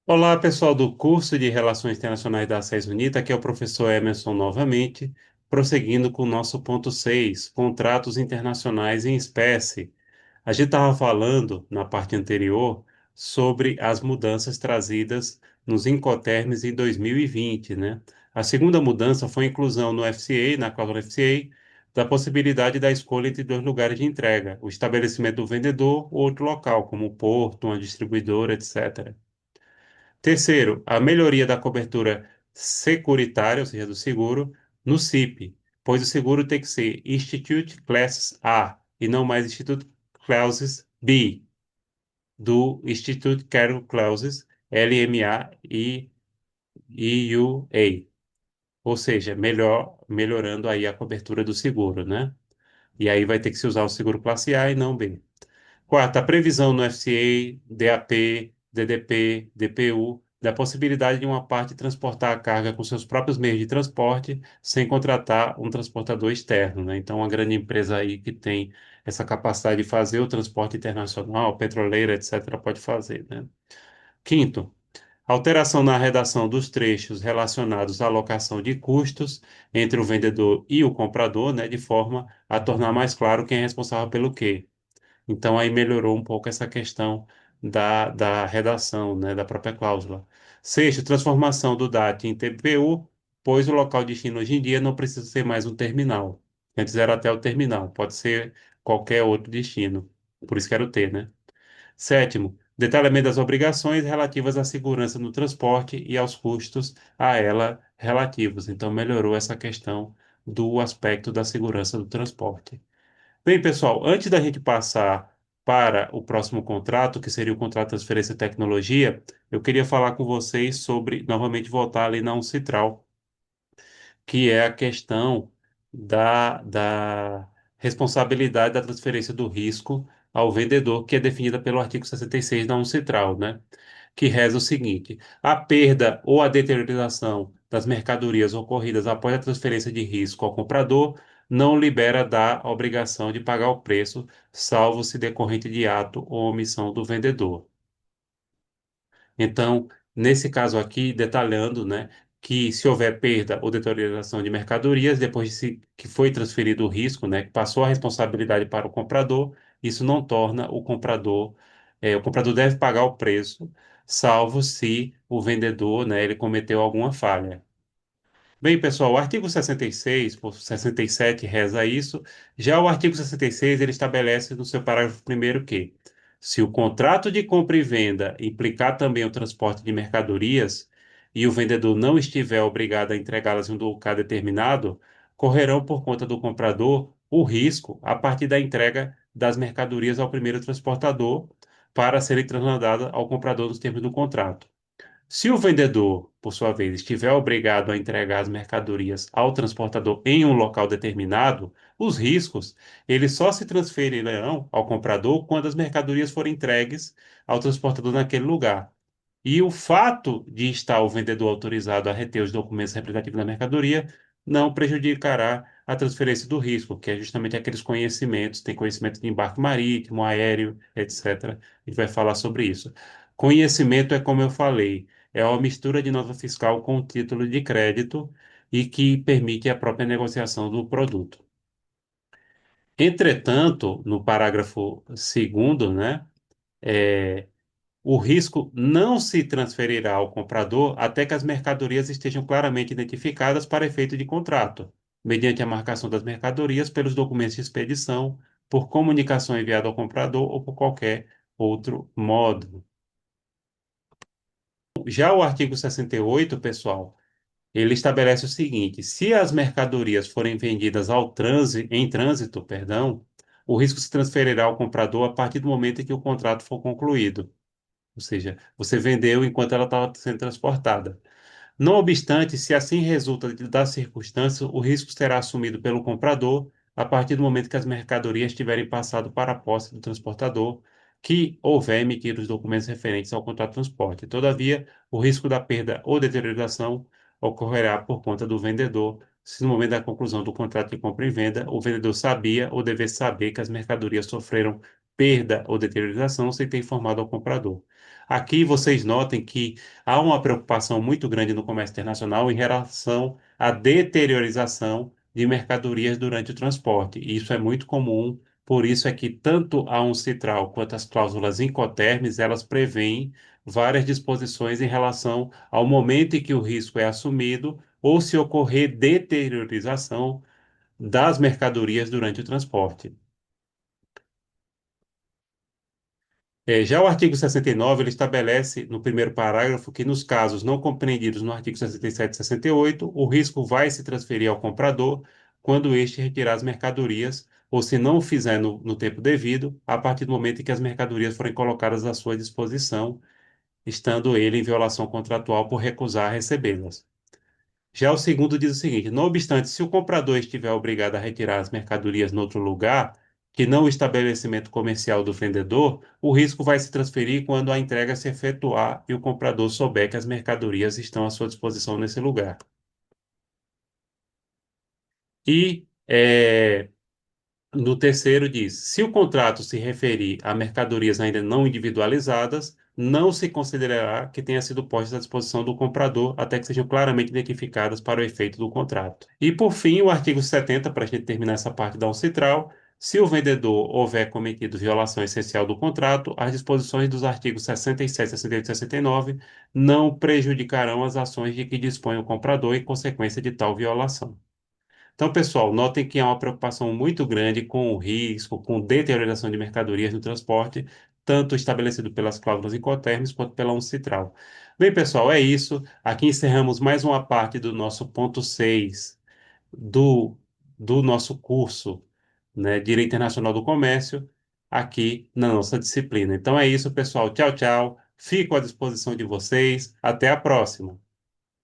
Olá, pessoal do curso de Relações Internacionais da SES Unita, aqui é o professor Emerson novamente, prosseguindo com o nosso ponto 6, contratos internacionais em espécie. A gente estava falando na parte anterior sobre as mudanças trazidas nos Incoterms em 2020, né? A segunda mudança foi a inclusão no FCA, na cláusula FCA, da possibilidade da escolha entre dois lugares de entrega, o estabelecimento do vendedor ou outro local, como o porto, uma distribuidora, etc. Terceiro, a melhoria da cobertura securitária, ou seja, do seguro, no CIP, pois o seguro tem que ser Institute Classes A e não mais Institute Clauses B, do Institute Carrier Clauses LMA e EUA, ou seja, melhorando aí a cobertura do seguro, né? E aí vai ter que se usar o seguro classe A e não B. Quarta, a previsão no FCA, DAP, DDP, DPU, da possibilidade de uma parte transportar a carga com seus próprios meios de transporte, sem contratar um transportador externo, né? Então, uma grande empresa aí que tem essa capacidade de fazer o transporte internacional, petroleira, etc., pode fazer, né? Quinto, alteração na redação dos trechos relacionados à alocação de custos entre o vendedor e o comprador, né? De forma a tornar mais claro quem é responsável pelo quê. Então, aí melhorou um pouco essa questão da redação, né, da própria cláusula. Sexto, transformação do DAT em TPU, pois o local de destino hoje em dia não precisa ser mais um terminal. Antes era até o terminal, pode ser qualquer outro destino. Por isso que era o T, né? Sétimo, detalhamento das obrigações relativas à segurança no transporte e aos custos a ela relativos. Então, melhorou essa questão do aspecto da segurança do transporte. Bem, pessoal, antes da gente passar para o próximo contrato, que seria o contrato de transferência de tecnologia, eu queria falar com vocês sobre, novamente, voltar ali na Uncitral, que é a questão da responsabilidade da transferência do risco ao vendedor, que é definida pelo artigo 66 da Uncitral, né? Que reza o seguinte: a perda ou a deterioração das mercadorias ocorridas após a transferência de risco ao comprador não libera da obrigação de pagar o preço, salvo se decorrente de ato ou omissão do vendedor. Então, nesse caso aqui, detalhando, né, que se houver perda ou deterioração de mercadorias, depois que foi transferido o risco, né, que passou a responsabilidade para o comprador, isso não torna o comprador deve pagar o preço, salvo se o vendedor, né, ele cometeu alguma falha. Bem, pessoal, o artigo 66, por 67 reza isso. Já o artigo 66, ele estabelece no seu parágrafo primeiro que, se o contrato de compra e venda implicar também o transporte de mercadorias e o vendedor não estiver obrigado a entregá-las em um lugar determinado, correrão por conta do comprador o risco a partir da entrega das mercadorias ao primeiro transportador para serem trasladadas ao comprador nos termos do contrato. Se o vendedor, por sua vez, estiver obrigado a entregar as mercadorias ao transportador em um local determinado, os riscos, eles só se transferirão ao comprador quando as mercadorias forem entregues ao transportador naquele lugar. E o fato de estar o vendedor autorizado a reter os documentos representativos da mercadoria não prejudicará a transferência do risco, que é justamente aqueles conhecimentos, tem conhecimento de embarque marítimo, aéreo, etc. A gente vai falar sobre isso. Conhecimento é como eu falei, é uma mistura de nota fiscal com título de crédito e que permite a própria negociação do produto. Entretanto, no parágrafo segundo, né, é, o risco não se transferirá ao comprador até que as mercadorias estejam claramente identificadas para efeito de contrato, mediante a marcação das mercadorias pelos documentos de expedição, por comunicação enviada ao comprador ou por qualquer outro modo. Já o artigo 68, pessoal, ele estabelece o seguinte: se as mercadorias forem vendidas em trânsito, perdão, o risco se transferirá ao comprador a partir do momento em que o contrato for concluído. Ou seja, você vendeu enquanto ela estava sendo transportada. Não obstante, se assim resulta da circunstância, o risco será assumido pelo comprador a partir do momento que as mercadorias tiverem passado para a posse do transportador, que houver emitido os documentos referentes ao contrato de transporte. Todavia, o risco da perda ou deterioração ocorrerá por conta do vendedor, se no momento da conclusão do contrato de compra e venda, o vendedor sabia ou devesse saber que as mercadorias sofreram perda ou deterioração sem ter informado ao comprador. Aqui vocês notem que há uma preocupação muito grande no comércio internacional em relação à deteriorização de mercadorias durante o transporte. E isso é muito comum, por isso é que tanto a UNCITRAL quanto as cláusulas Incoterms, elas prevêem várias disposições em relação ao momento em que o risco é assumido ou se ocorrer deteriorização das mercadorias durante o transporte. Já o artigo 69, ele estabelece no primeiro parágrafo que nos casos não compreendidos no artigo 67 e 68, o risco vai se transferir ao comprador quando este retirar as mercadorias ou se não o fizer no tempo devido, a partir do momento em que as mercadorias forem colocadas à sua disposição, estando ele em violação contratual por recusar recebê-las. Já o segundo diz o seguinte: não obstante, se o comprador estiver obrigado a retirar as mercadorias em outro lugar, que não o estabelecimento comercial do vendedor, o risco vai se transferir quando a entrega se efetuar e o comprador souber que as mercadorias estão à sua disposição nesse lugar. E no terceiro diz: se o contrato se referir a mercadorias ainda não individualizadas, não se considerará que tenha sido posta à disposição do comprador até que sejam claramente identificadas para o efeito do contrato. E por fim, o artigo 70, para a gente terminar essa parte da uncitral, se o vendedor houver cometido violação essencial do contrato, as disposições dos artigos 67, 68 e 69 não prejudicarão as ações de que dispõe o comprador em consequência de tal violação. Então, pessoal, notem que há uma preocupação muito grande com o risco, com deterioração de mercadorias no transporte, tanto estabelecido pelas cláusulas Incoterms quanto pela UNCITRAL. Bem, pessoal, é isso. Aqui encerramos mais uma parte do nosso ponto 6 do, do nosso curso, né, Direito Internacional do Comércio, aqui na nossa disciplina. Então é isso, pessoal. Tchau, tchau. Fico à disposição de vocês. Até a próxima.